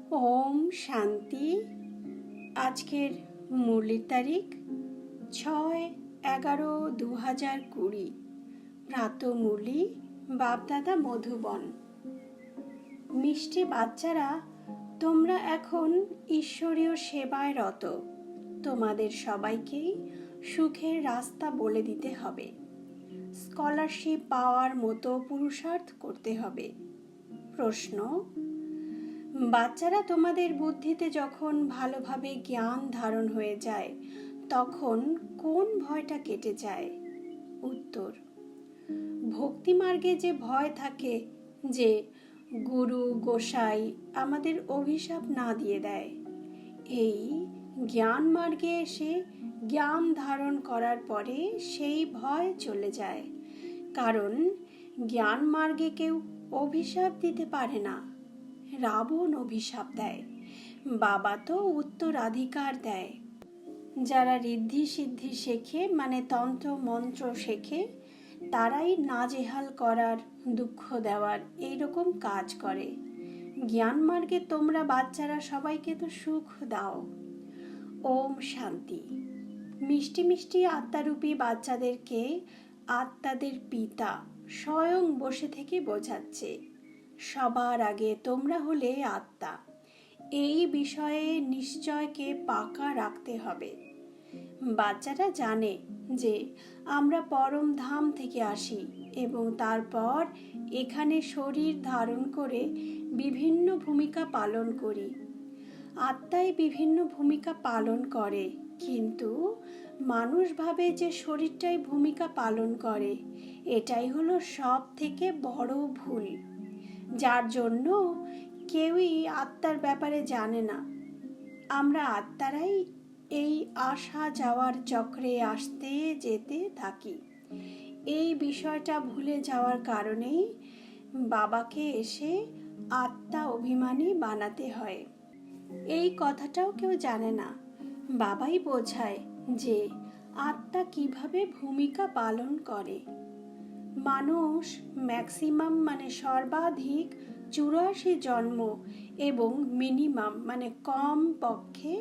ওম শান্তি। আজকের মুরলির তারিখ 6/11/2020। প্রাত মুরলি বাপদাদা মধুবন। মিষ্টি বাচ্চারা, তোমরা এখন ঈশ্বরীয় সেবায় রত। তোমাদের সবাইকেই সুখের রাস্তা বলে দিতে হবে। স্কলারশিপ পাওয়ার মতো পুরুষার্থ করতে হবে। প্রশ্ন: বাচ্চারা, তোমাদের বুদ্ধিতে যখন ভালোভাবে জ্ঞান ধারণ হয়ে যায় তখন কোন ভয়টা কেটে যায়? উত্তর: ভক্তিমার্গে যে ভয় থাকে যে গুরু গোসাই আমাদের অভিশাপ না দিয়ে দেয়, এই জ্ঞান মার্গে এসে জ্ঞান ধারণ করার পরে সেই ভয় চলে যায়। কারণ জ্ঞান মার্গে কেউ অভিশাপ দিতে পারে না। রাবণ অভিশাপ দেয়, বাবা তো উত্তরাধিকার দেয়। যারা ঋদ্ধি সিদ্ধি শেখে, মানে তন্ত্র মন্ত্র শেখে, তারাই নাজেহাল করার, দুঃখ দেওয়ার এইরকম কাজ করে। জ্ঞান মার্গে তোমরা বাচ্চারা সবাইকে তো সুখ দাও। ওম শান্তি। মিষ্টি মিষ্টি আত্মারূপী বাচ্চাদেরকে আত্মাদের পিতা স্বয়ং বসে থেকে বোঝাচ্ছে, সবার আগে তোমরা হলে আত্মা। এই বিষয়ে নিশ্চয়কে পাকা রাখতে হবে। বাচ্চারা জানে যে আমরা পরম ধাম থেকে আসি এবং তারপর এখানে শরীর ধারণ করে বিভিন্ন ভূমিকা পালন করি। আত্মাই বিভিন্ন ভূমিকা পালন করে, কিন্তু মানুষ ভাবে যে শরীরটাই ভূমিকা পালন করে। এটাই হলো সব থেকে বড় ভুল, যার জন্য কেউই আত্মার ব্যাপারে জানে না। আমরা আত্মারাই এই আসা যাওয়ার চক্রে আসতে যেতে থাকি। এই বিষয়টা ভুলে যাওয়ার কারণেই বাবাকে এসে আত্মা অভিমানী বানাতে হয়। এই কথাটাও কেউ জানে না। বাবাই বোঝায় যে আত্মা কিভাবে ভূমিকা পালন করে। মানুষ ম্যাক্সিমাম মানে সর্বাধিক 84 জন্ম এবং মিনিমাম মানে কম পক্ষে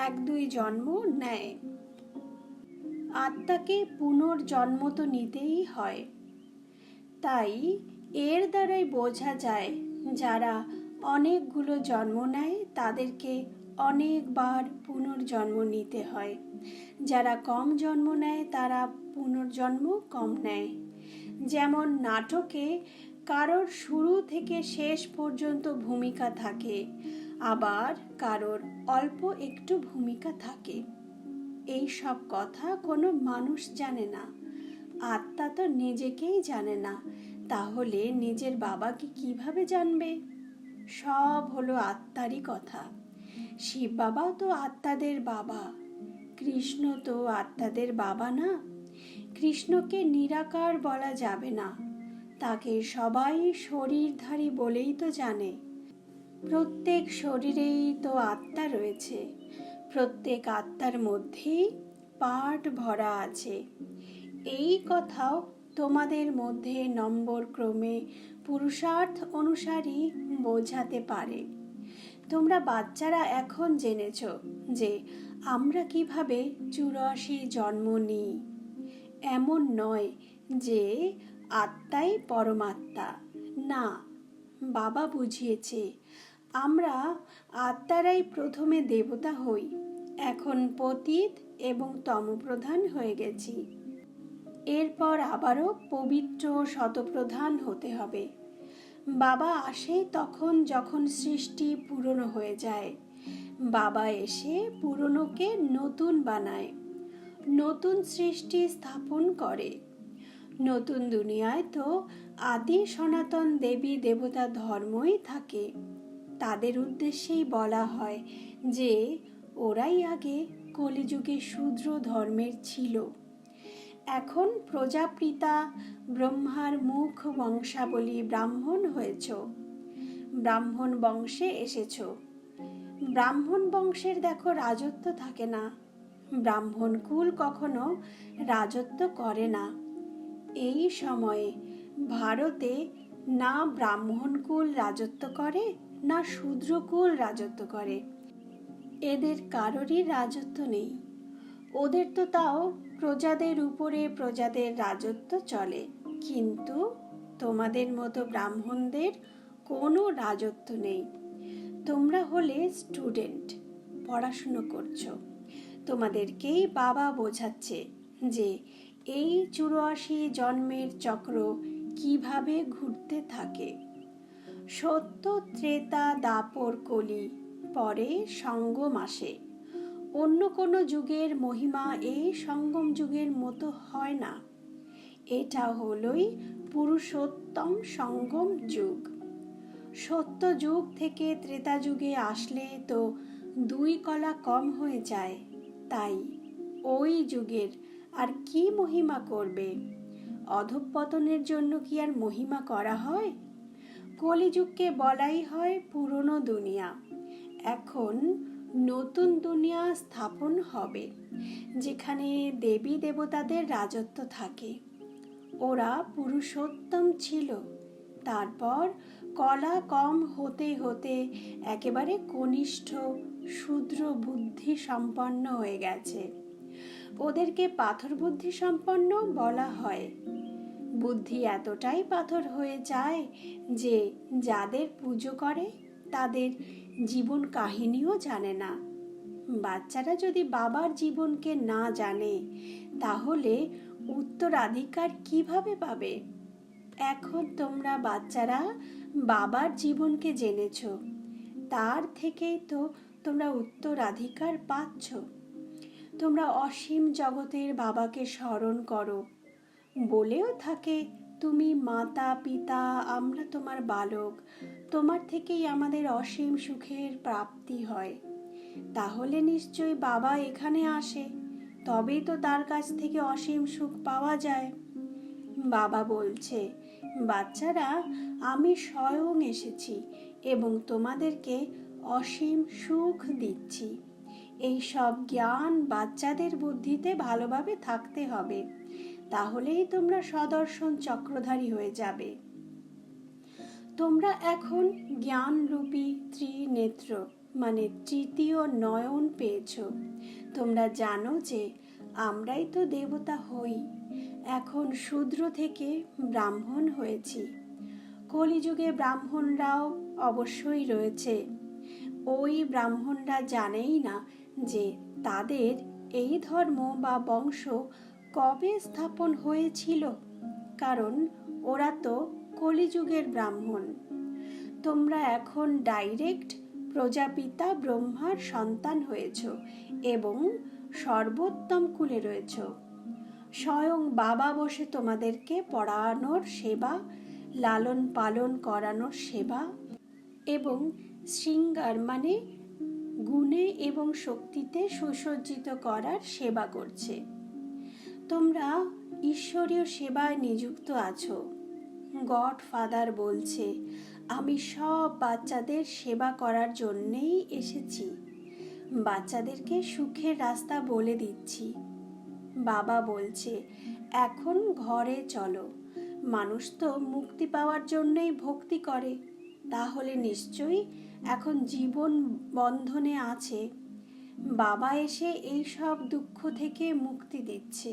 1-2 জন্ম নেয়। আত্মাকে পুনর্জন্ম তো নিতেই হয়। তাই এর দ্বারাই বোঝা যায় যারা অনেকগুলো জন্ম নেয় তাদেরকে অনেকবার পুনর্জন্ম নিতে হয়। যারা কম জন্ম নেয় তারা পুনর্জন্ম কম নেয়। যেমন নাটকে কারোর শুরু থেকে শেষ পর্যন্ত ভূমিকা থাকে, আবার কারোর অল্প একটু ভূমিকা থাকে। এই সব কথা কোনো মানুষ জানে না। আত্মা তো নিজেকেই জানে না, তাহলে নিজের বাবাকে কিভাবে জানবে? সব হলো আত্মারই কথা। শিব বাবাও তো আত্মাদের বাবা। কৃষ্ণ তো আত্মাদের বাবা না। কৃষ্ণকে নিরাকার বলা যাবে না, তাকে সবাই শরীরধারী বলেই তো জানে। প্রত্যেক শরীরেই তো আত্মা রয়েছে, প্রত্যেক আত্মার মধ্যেই পাঠ ভরা আছে। এই কথাও তোমাদের মধ্যে নম্বর ক্রমে পুরুষার্থ অনুসারী বোঝাতে পারে। তোমরা বাচ্চারা এখন জেনেছ যে আমরা কিভাবে 84 জন্ম নিই। এমন নয় যে আত্মাই পরমাত্মা, না। বাবা বুঝিয়েছে আমরা আত্মারাই প্রথমে দেবতা হই, এখন পতিত এবং তমপ্রধান হয়ে গেছি। এরপর আবারও পবিত্র শতপ্রধান হতে হবে। বাবা আসে তখন যখন সৃষ্টি পুরনো হয়ে যায়। বাবা এসে পুরনোকে নতুন বানায়, নতুন সৃষ্টি স্থাপন করে। নতুন দুনিয়ায় তো আদি সনাতন দেবী দেবতা ধর্মই থাকে। তাদের উদ্দেশ্যেই বলা হয় যে ওরাই আগে কলিযুগে শূদ্র ধর্মের ছিল। এখন প্রজাপিতা ব্রহ্মার মুখ বংশাবলী ব্রাহ্মণ হয়েছ, ব্রাহ্মণ বংশে এসেছ। ব্রাহ্মণ বংশের দেখো রাজত্ব থাকে না। ব্রাহ্মণ কুল কখনো রাজত্ব করে না। এই সময়ে ভারতে না ব্রাহ্মণ কুল রাজত্ব করে, না শূদ্রকুল রাজত্ব করে। এদের কারোরই রাজত্ব নেই। ওদের তো তাও প্রজাদের উপরে প্রজাদের রাজত্ব চলে, কিন্তু তোমাদের মতো ব্রাহ্মণদের কোনো রাজত্ব নেই। তোমরা হলে স্টুডেন্ট, পড়াশুনো করছো। তোমাদেরকেই বাবা বোঝাচ্ছে যে এই 84 জন্মের চক্র কিভাবে ঘুরতে থাকে। সত্য, ত্রেতা, দাপর, কলি, পরে সঙ্গম আসে। অন্য কোনো যুগের মহিমা এই সঙ্গম যুগের মতো হয় না। এটা হলোই পুরুষোত্তম সঙ্গম যুগ। সত্য যুগ থেকে ত্রেতা যুগে আসলে তো 2 কলা কম হয়ে যায়। তাই ওই যুগের আর কি মহিমা করবে? অধঃপতনের জন্য কি আর মহিমা করা হয়? কলিযুগকে বলাই হয় পুরনো দুনিয়া। এখন নতুন দুনিয়া স্থাপন হবে, যেখানে দেবী দেবতাদের রাজত্ব থাকে। ওরা পুরুষোত্তম ছিল, তারপর কলা কম হতে হতে একেবারে কনিষ্ঠ শূদ্র বুদ্ধি সম্পন্ন হয়ে গেছে। ওদেরকে পাথর বুদ্ধি সম্পন্ন বলা হয়। বুদ্ধি এতটাই পাথর হয়ে যায় যে যাদের পুজো করে তাদের জীবন কাহিনীও জানে না। বাচ্চারা যদি বাবার জীবনকে না জানে, তাহলে উত্তরাধিকার কিভাবে পাবে? এখন তোমরা বাচ্চারা বাবার জীবনকে জেনেছ, তার থেকেই তো তোমরা উত্তরাধিকার পাচ্ছ। তোমরা অসীম জগতের বাবাকে স্মরণ করো, বলেও থাকে তুমি মাতা পিতা, আমরা তোমার বালক, তোমার থেকেই আমাদের অসীম সুখের প্রাপ্তি হয়। তাহলে নিশ্চয়ই বাবা এখানে আসে, তবেই তো তার কাছ থেকে অসীম সুখ পাওয়া যায়। বাবা বলছে, বাচ্চারা, আমি স্বয়ং এসেছি এবং তোমাদেরকে অসীম সুখ দিচ্ছি। এই সব জ্ঞান বাচ্চাদের বুদ্ধিতে ভালোভাবে থাকতে হবে, তাহলেই তোমরা সদর্শন চক্রধারী হয়ে যাবে। তোমরা এখন জ্ঞানরূপী ত্রিনেত্র মানে তৃতীয় নয়ন পেয়েছ। তোমরা জানো যে আমরাই তো দেবতা হই, এখন শূদ্র থেকে ব্রাহ্মণ হয়েছি। কলিযুগে ব্রাহ্মণরাও অবশ্যই রয়েছে। ওই ব্রাহ্মণরা জানেই না যে তাদের এই ধর্ম বা বংশ কবে স্থাপন হয়েছিল, কারণ ওরা তো কলিযুগের ব্রাহ্মণ। তোমরা এখন ডাইরেক্ট প্রজাপিতা ব্রহ্মার সন্তান হয়েছ এবং সর্বোত্তম কুলে রয়েছ। স্বয়ং বাবা বসে তোমাদেরকে পড়ানোর সেবা, লালন পালন করানোর সেবা এবং শৃঙ্গার মানে গুণে এবং শক্তিতে সুসজ্জিত করার সেবা করছে। তোমরা ঈশ্বরীয় সেবায় নিযুক্ত আছো। গড ফাদার বলছে, আমি সব বাচ্চাদের সেবা করার জন্যেই এসেছি। বাচ্চাদেরকে সুখের রাস্তা বলে দিচ্ছি। বাবা বলছে, এখন ঘরে চলো। মানুষ তো মুক্তি পাওয়ার জন্যই ভক্তি করে, তাহলে নিশ্চয়ই এখন জীবন বন্ধনে আছে। বাবা এসে এই সব দুঃখ থেকে মুক্তি দিচ্ছে।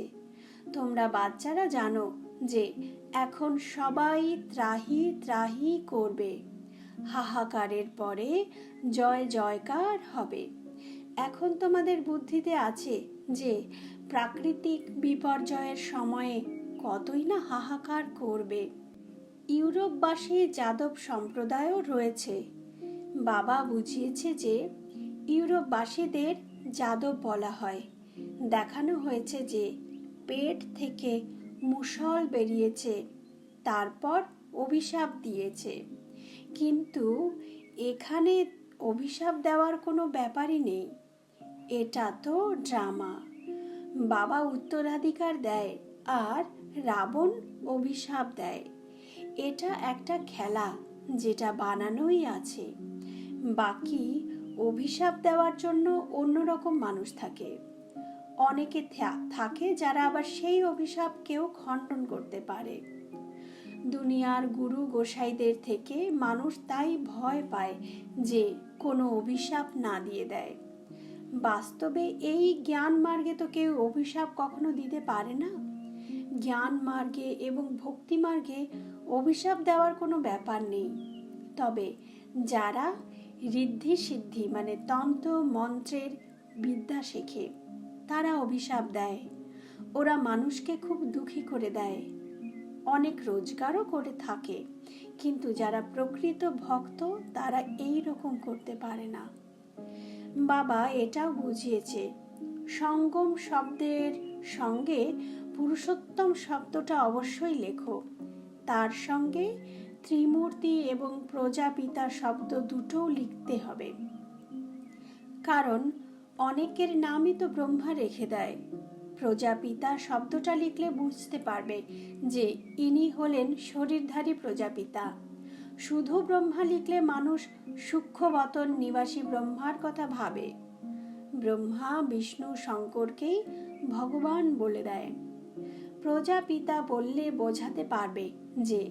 তোমরা বাচ্চারা জানো যে এখন সবাই ত্রাহি ত্রাহি করবে। হাহাকারের পরে জয় জয়কার হবে। এখন তোমাদের বুদ্ধিতে আছে যে প্রাকৃতিক বিপর্যয়ের সময়ে কতই না হাহাকার করবে। ইউরোপবাসী যাদব সম্প্রদায়ও রয়েছে। বাবা বুঝিয়েছে যে ইউরোপবাসীদের যাদব বলা হয়। দেখানো হয়েছে যে পেট থেকে মুষল বেরিয়েছে, তারপর অভিশাপ দিয়েছে। কিন্তু এখানে অভিশাপ দেওয়ার কোনো ব্যাপারই নেই, এটা তো ড্রামা। বাবা উত্তরাধিকার দেয় আর রাবণ অভিশাপ দেয়। এটা একটা খেলা যেটা বানানোই আছে। বাকি অভিশাপ দেওয়ার জন্য অন্যরকম মানুষ থাকে। অনেকে থাকে যারা আবার সেই অভিশাপকেও খণ্ডন করতে পারে। দুনিয়ার গুরু গোসাইদের থেকে মানুষ তাই ভয় পায় যে কোনো অভিশাপ না দিয়ে দেয়। বাস্তবে এই জ্ঞান মার্গে তো কেউ অভিশাপ কখনো দিতে পারে না। জ্ঞান মার্গে এবং ভক্তি মার্গে অভিশাপ দেওয়ার কোনো ব্যাপার নেই। তবে যারা ঋদ্ধি সিদ্ধি মানে তন্ত্র মন্ত্রের বিদ্যা শেখে তারা অভিশাপ দেয়। ওরা মানুষকে খুব দুঃখী করে দেয়, অনেক রোজগারও করে থাকে, কিন্তু যারা প্রকৃত ভক্ত তারা এই রকম করতে পারে না। বাবা এটাও বুঝিয়েছে, সঙ্গম শব্দের সঙ্গে পুরুষোত্তম শব্দটা অবশ্যই লেখো, তার সঙ্গে ত্রিমূর্তি এবং প্রজাপিতা শব্দ দুটোও লিখতে হবে। কারণ অনেকের নামই তো ব্রহ্মা রেখে দেয়। প্রজাপিতা শব্দটা লিখলে বুঝতে পারবে যে ইনি হলেন শরীরধারী প্রজাপিতা। শুধু ব্রহ্মা লিখলে মানুষ সূক্ষ্মবতন নিবাসী ব্রহ্মার কথা ভাবে। ব্রহ্মা বিষ্ণু শঙ্করকেই ভগবান বলে দেয়। প্রজাপিতা বললে বোঝাতে পারবে যে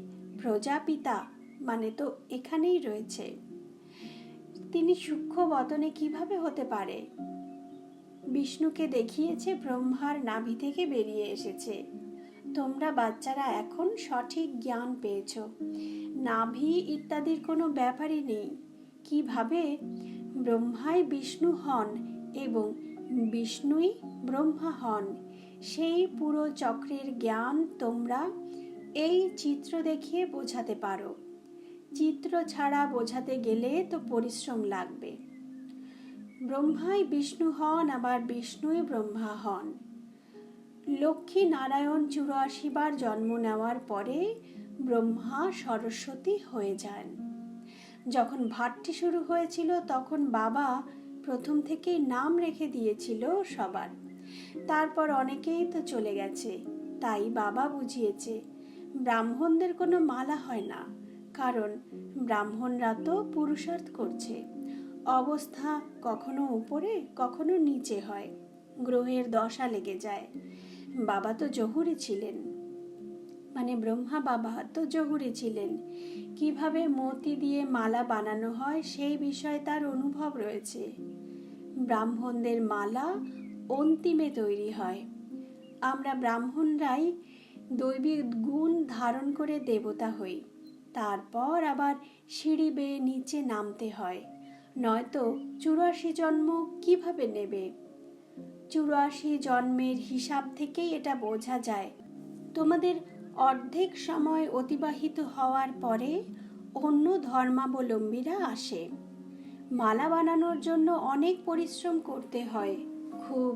প্রজাপিতা মানে তো এখানেই রয়েছে। তিনি সূক্ষ্মবতনে কিভাবে হতে পারে? বিষ্ণুকে দেখিয়েছে ব্রহ্মার নাভি থেকে বেরিয়ে এসেছে। তোমরা বাচ্চারা এখন সঠিক জ্ঞান পেয়েছ। নাভি ইত্যাদির কোনো ব্যাপারই নেই। কিভাবে ব্রহ্মাই বিষ্ণু হন এবং বিষ্ণুই ব্রহ্মা হন, সেই পুরো চক্রের জ্ঞান তোমরা এই চিত্র দেখিয়ে বোঝাতে পারো। চিত্র ছাড়া বোঝাতে গেলে তো পরিশ্রম লাগবে। ব্রহ্মাই বিষ্ণু হন, আবার বিষ্ণুই ব্রহ্মা হন। লক্ষ্মী নারায়ণ ৮৪ বার জন্ম নেওয়ার পরে ব্রহ্মা সরস্বতী হয়ে যান। যখন ভাট্টি শুরু হয়েছিল তখন বাবা প্রথম থেকেই নাম রেখে দিয়েছিল সবার। তারপর অনেকেই তো চলে গেছে, তাই বাবা বুঝিয়েছে ব্রাহ্মণদের কোনো মালা হয় না, কারণ ব্রাহ্মণরা তো পুরুষার্থ করছে। অবস্থা কখনো উপরে কখনো নিচে হয়, গ্রহের দশা লেগে যায়। বাবা তো জহুরি ছিলেন, মানে ব্রহ্মা বাবা তো জহুরি ছিলেন। কিভাবে মতি দিয়ে মালা বানানো হয় সেই বিষয়ে তার অনুভব রয়েছে। ব্রাহ্মণদের মালা অন্তিমে তৈরি হয়। আমরা ব্রাহ্মণরাই দৈবিক গুণ ধারণ করে দেবতা হই। তারপর আবার সিঁড়ি বেয়ে নিচে নামতে হয়, নয়তো ৮৪ জন্ম কিভাবে নেবে? ৮৪ জন্মের হিসাব থেকেই এটা বোঝা যায়। তোমাদের অর্ধেক সময় অতিবাহিত হওয়ার পরে অন্য ধর্মাবলম্বীরা আসে। মালা বানানোর জন্য অনেক পরিশ্রম করতে হয়। খুব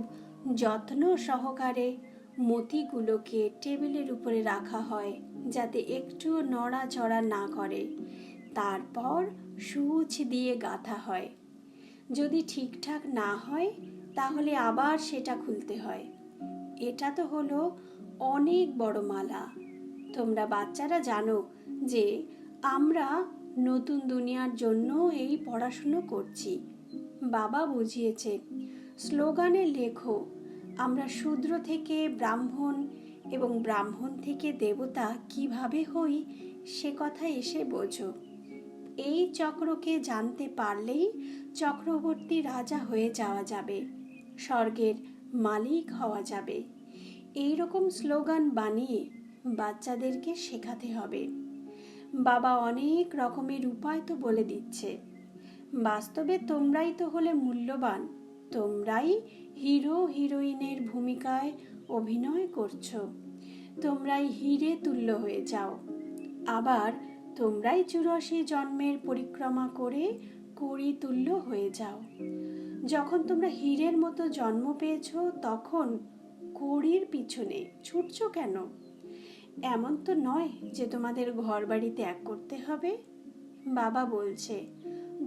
যত্ন সহকারে মতিগুলোকে টেবিলের উপরে রাখা হয় যাতে একটুও নড়াচড়া না করে। তারপর সূচ দিয়ে গাঁথা হয়। যদি ঠিকঠাক না হয় তাহলে আবার সেটা খুলতে হয়। এটা তো হলো অনেক বড় মালা। তোমরা বাচ্চারা জানো যে আমরা নতুন দুনিয়ার জন্য এই পড়াশুনো করছি। বাবা বুঝিয়েছে, স্লোগানে লেখো আমরা শূদ্র থেকে ব্রাহ্মণ এবং ব্রাহ্মণ থেকে দেবতা কিভাবে হই সে কথা এসে বোঝো। এই চক্রকে জানতে পারলেই চক্রবর্তী রাজা হয়ে যাওয়া যাবে, স্বর্গের মালিক হওয়া যাবে। এই রকম স্লোগান বানিয়ে বাচ্চাদেরকে শেখাতে হবে। বাবা অনেক রকমের উপায় তো বলে দিচ্ছে। বাস্তবে তোমরাই তো হলে মূল্যবান। তোমরাই হিরো হিরোইনের ভূমিকায় অভিনয় করছো। তোমরাই হিরে তুল্য হয়ে যাও। আবার তোমরাই ৮৪ জন্মের পরিক্রমা করে কড়ি তুল্য হয়ে যাও। যখন তোমরা হীরের মতো জন্ম পেয়েছো তখন কড়ির পিছনে ছুটছো কেন? এমন তো নয় যে তোমাদের ঘর বাড়ি ত্যাগ করতে হবে। বাবা বলছে,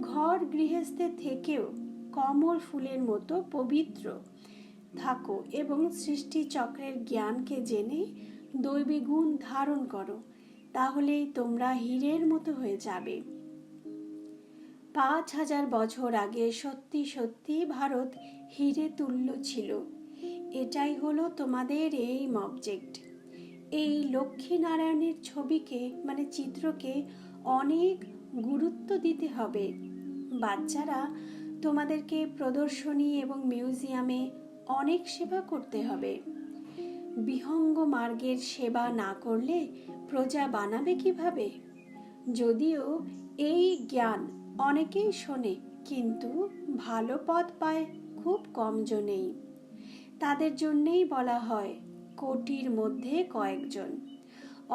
ঘর গৃহস্থের থেকেও কমল ফুলের মতো পবিত্র থাকো এবং সৃষ্টি চক্রের জ্ঞানকে জেনে দৈবী গুণ ধারণ করো, তাহলেই তোমরা হীরের মতো হয়ে যাবে। ৫,০০০ বছর আগে সত্যি সত্যি ভারত হীরে তুল্য ছিল। এটাই হলো তোমাদের এইম অবজেক্ট। এই লক্ষ্মীনারায়ণের ছবিকে মানে চিত্রকে অনেক গুরুত্ব দিতে হবে। বাচ্চারা, তোমাদেরকে প্রদর্শনী এবং মিউজিয়ামে অনেক সেবা করতে হবে। বিহঙ্গ মার্গের সেবা না করলে প্রজা বানাবে কিভাবে? যদিও এই জ্ঞান অনেকেই শোনে, কিন্তু ভালো পথ পায় খুব কম জনেই। তাদের জন্যেই বলা হয় কোটির মধ্যে কয়েকজন।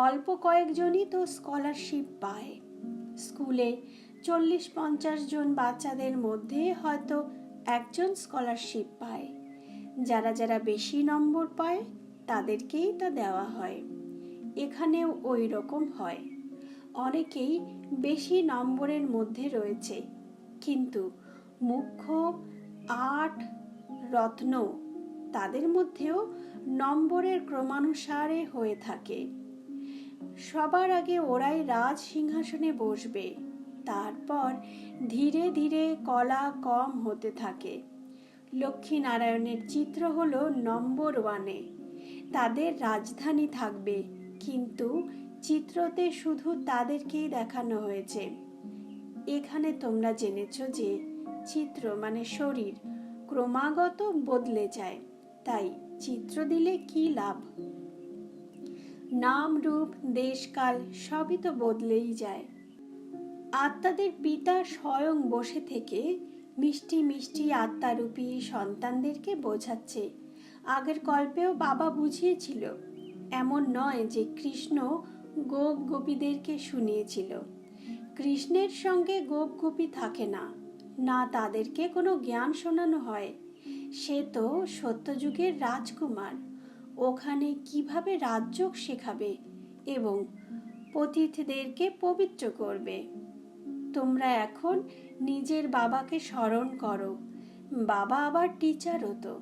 অল্প কয়েকজনই তো স্কলারশিপ পায়। স্কুলে 40-50 জন বাচ্চাদের মধ্যে হয়তো একজন স্কলারশিপ পায়। যারা যারা বেশি নম্বর পায় তাদেরকেই তা দেওয়া হয়। এখানেও ওই রকম হয়। অনেকেই বেশি নম্বরের মধ্যে রয়েছে, কিন্তু মুখ্য 8 রত্ন তাদের মধ্যেও নম্বরের ক্রমানুসারে হয়ে থাকে। সবার আগে ওরাই রাজ সিংহাসনে বসবে, তারপর ধীরে ধীরে কলা কম হতে থাকে। লক্ষ্মীনারায়ণের চিত্র হলো নম্বর 1-এ। তাদের রাজধানী থাকবে, কিন্তু চিত্রতে শুধু তাদেরকেই দেখানো হয়েছে। এখানে তোমরা জেনেছ যে চিত্র মানে শরীর ক্রমাগত বদলে যায়, তাই চিত্র দিলে কি লাভ? নাম, রূপ, দেশকাল সবই তো বদলেই যায়। আত্মাদের পিতা স্বয়ং বসে থেকে মিষ্টি মিষ্টি আত্মারূপী সন্তানদেরকে বোঝাচ্ছে। আগের কল্পেও বাবা বুঝিয়েছিল। এমন নয় যে কৃষ্ণ গোপ গোপীদেরকে শুনিয়েছিল। কৃষ্ণের সঙ্গে গোপ গোপী থাকে না, না তাদেরকে কোনো জ্ঞান শোনানো হয়। সে তো সত্যযুগের রাজকুমার। ওখানে কিভাবে রাজযোগ শেখাবে এবং পতিতদেরকে পবিত্র করবে। তোমরা এখন নিজের বাবাকে স্মরণ করো। বাবা আবার টিচার হতো।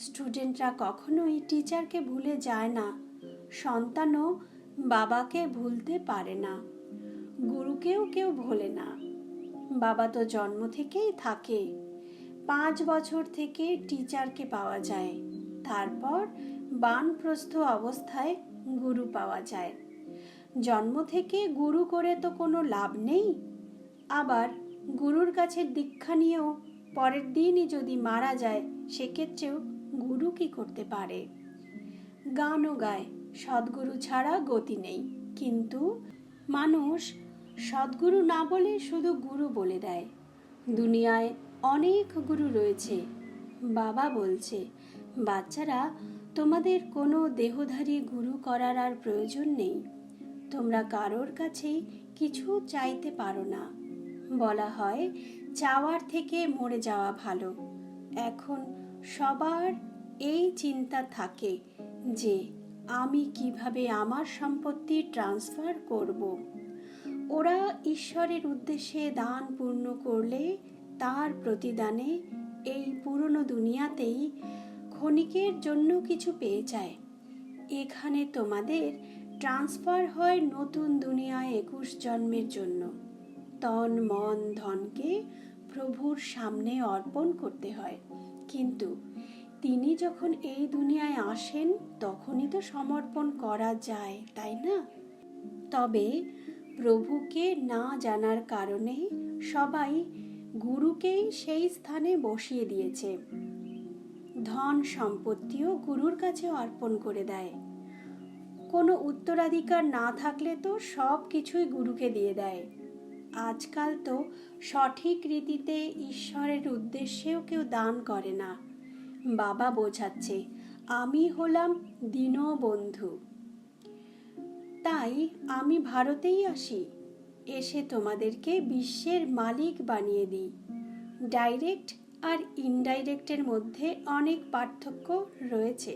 স্টুডেন্টরা কখনোই টিচারকে ভুলে যায় না। সন্তানও বাবাকে ভুলতে পারে না। গুরুকেও কেউ ভোলে না। বাবা তো জন্ম থেকেই থাকে। 5 বছর থেকে টিচারকে পাওয়া যায়, তারপর বানপ্রস্থ অবস্থায় গুরু পাওয়া যায়। জন্ম থেকে গুরু করে তো কোনো লাভ নেই। আবার গুরুর কাছে দীক্ষা নিয়েও পরের দিনই যদি মারা যায়, সেক্ষেত্রেও গুরু কি করতে পারে? গানও গায়, সদ্গুরু ছাড়া গতি নেই। কিন্তু মানুষ সদ্গুরু না বলে শুধু গুরু বলে দেয়। দুনিয়ায় অনেক গুরু রয়েছে। বাবা বলছে, বাচ্চারা, তোমাদের কোনো দেহধারী গুরু করার আর প্রয়োজন নেই। তোমরা কারোর কাছেই কিছু চাইতে পারো না। বলা হয় চাওয়ার থেকে মরে যাওয়া ভালো। এখন সবার এই চিন্তা থাকে যে আমি কিভাবে আমার সম্পত্তি ট্রান্সফার করব। ওরা ঈশ্বরের উদ্দেশ্যে দান পূর্ণ করলে তার প্রতিদানে এই পুরনো দুনিয়াতেই ক্ষণিকের জন্য কিছু পেয়ে যায়। এখানে তোমাদের ট্রান্সফার হয় নতুন দুনিয়ায় 21 জন্মের জন্য। তন মন ধনকে প্রভুর সামনে অর্পণ করতে হয়, কিন্তু তিনি যখন এই দুনিয়ায় আসেন তখনই তো সমর্পণ করা যায়, তাই না? তবে প্রভুকে না জানার কারণে সবাই গুরুকেই সেই স্থানে বসিয়ে দিয়েছে। ধন সম্পত্তিও গুরুর কাছে অর্পণ করে দেয়। কোনো উত্তরাধিকার না থাকলে তো সব কিছুই গুরুকে দিয়ে দেয়। আজকাল তো সঠিক রীতিতে ঈশ্বরের উদ্দেশ্যেও কেউ দান করে না। বাবা বোঝাচ্ছে, আমি হলাম দীনবন্ধু, তাই আমি ভারতেই আসি, এসে তোমাদেরকে বিশ্বের মালিক বানিয়ে দিই। ডাইরেক্ট আর ইনডাইরেক্টের মধ্যে অনেক পার্থক্য রয়েছে।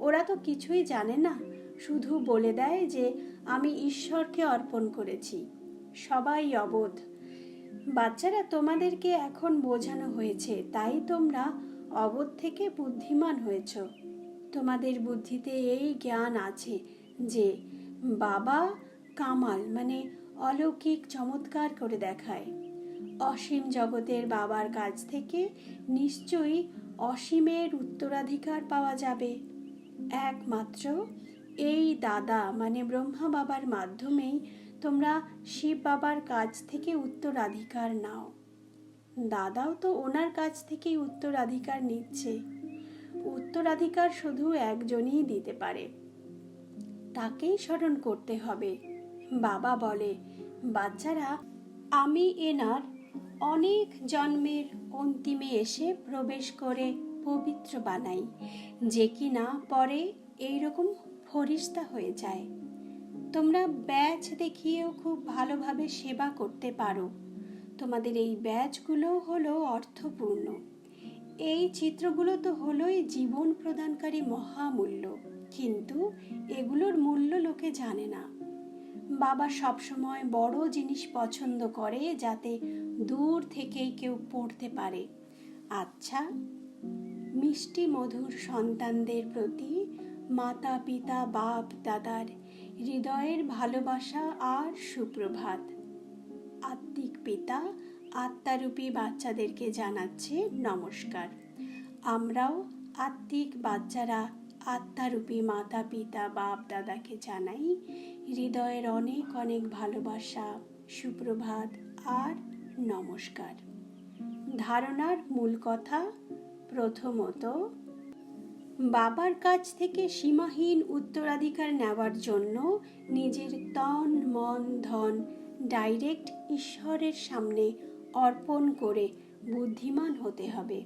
ওরা তো কিছুই জানে না, শুধু বলে দেয় যে আমি ঈশ্বরকে অর্পণ করেছি। সবাই অবোধ। বাচ্চারা, তোমাদেরকে এখন বোঝানো হয়েছে, তাই তোমরা অবোধ থেকে বুদ্ধিমান হয়েছ। তোমাদের বুদ্ধিতে এই জ্ঞান আছে যে বাবা কামাল মানে অলৌকিক চমৎকার করে দেখায়। অসীম জগতের বাবার কাছ থেকে নিশ্চয়ই অসীমের উত্তরাধিকার পাওয়া যাবে। একমাত্র এই দাদা মানে ব্রহ্মা বাবার মাধ্যমেই তোমরা শিব বাবার কাছ থেকে উত্তরাধিকার নাও। দাদাও তো ওনার কাছ থেকেই উত্তরাধিকার নিচ্ছে। উত্তরাধিকার শুধু একজনই দিতে পারে, তাকেই স্মরণ করতে হবে। বাবা বলে, বাচ্চারা, আমি এনার অনেক জন্মের অন্তিমে এসে প্রবেশ করে পবিত্র বানাই, যে কিনা পরে এইরকম ফরিস্তা হয়ে যায়। তোমরা ব্যাচ দেখিয়েও খুব ভালোভাবে সেবা করতে পারো। তোমাদের এই ব্যাচগুলো হলো অর্থপূর্ণ। এই চিত্রগুলো তো হলোই জীবন প্রদানকারী মহামূল্য, কিন্তু এগুলোর মূল্য লোকে জানে না। বাবা সবসময় বড় জিনিস পছন্দ করে, যাতে দূর থেকেই কেউ পড়তে পারে। আচ্ছা, মিষ্টি মধুর সন্তানদের প্রতি মাতা পিতা বাপ দাদার হৃদয়ের ভালোবাসা আর সুপ্রভাত। আত্মিক পিতা আত্মারূপী বাচ্চাদেরকে জানাচ্ছে নমস্কার। আমরাও আত্মিক বাচ্চারা আত্মারূপী মাতা পিতা বাপ দাদাকে জানাই হৃদয়ের অনেক অনেক ভালোবাসা, সুপ্রভাত আর নমস্কার। ধারণার মূল কথা, প্রথমত, বাবার কাছ থেকে সীমাহীন উত্তরাধিকার নেওয়ার জন্য নিজের তন মন ধন ডাইরেক্ট ঈশ্বরের সামনে অর্পণ করে বুদ্ধিমান হতে হবে।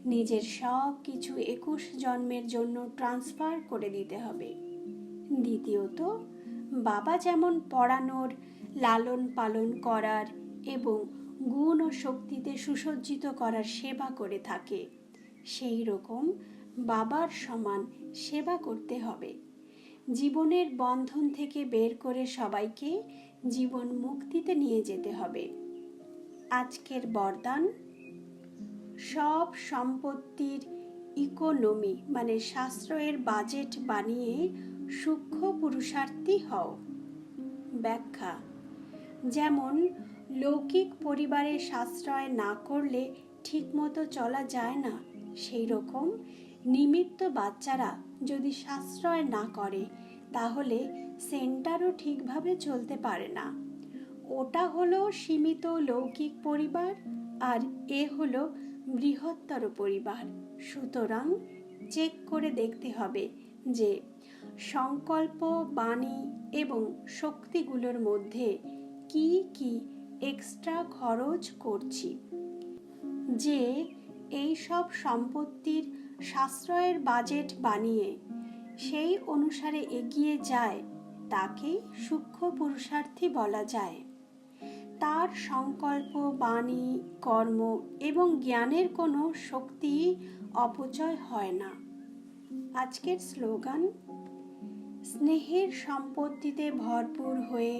নিজের সব কিছু 21 জন্মের জন্য ট্রান্সফার করে দিতে হবে। দ্বিতীয়ত, বাবা যেমন পড়ানোর, লালন পালন করার এবং গুণ ও শক্তিতে সুসজ্জিত করার সেবা করে থাকে, সেই রকম বাবার সমান সেবা করতে হবে। জীবনের বন্ধন থেকে বের করে সবাইকে জীবন মুক্তিতে নিয়ে যেতে হবে। আজকের বরদান, সব সম্পত্তির ইকোনমি মানে সাশ্রয়ের বাজেট বানিয়ে সূক্ষ্ম পুরুষার্থী হও। ব্যাখ্যা, যেমন লৌকিক পরিবারে সাশ্রয় না করলে ঠিকমতো চলা যায় না, সেই রকম নিমিত্ত বাচ্চারা যদি সাশ্রয় না করে তাহলে সেন্টারও ঠিকভাবে চলতে পারে না। ওটা হলো সীমিত লৌকিক পরিবার আর এ হলো বৃহত্তর পরিবার। সুতরাং চেক করে দেখতে হবে যে সংকল্প, বাণী এবং শক্তিগুলোর মধ্যে কি কি এক্সট্রা খরচ করছি। যে এই সব সম্পত্তির সাশ্রয়ের বাজেট বানিয়ে সেই অনুসারে এগিয়ে যায়, তাকে সূক্ষ্ম পুরুষার্থী বলা যায়। তার সংকল্প, বাণী, কর্ম এবং জ্ঞানের কোনো শক্তি অপচয় হয় না। আজকের স্লোগান, স্নেহের সম্পত্তিতে ভরপুর হয়ে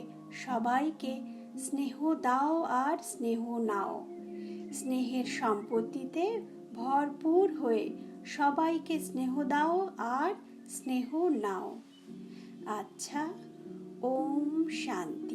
সবাইকে স্নেহ দাও আর স্নেহ নাও। স্নেহের সম্পত্তিতে ভরপুর হয়ে সবাইকে স্নেহ দাও আর স্নেহ নাও। আচ্ছা, ওম শান্তি।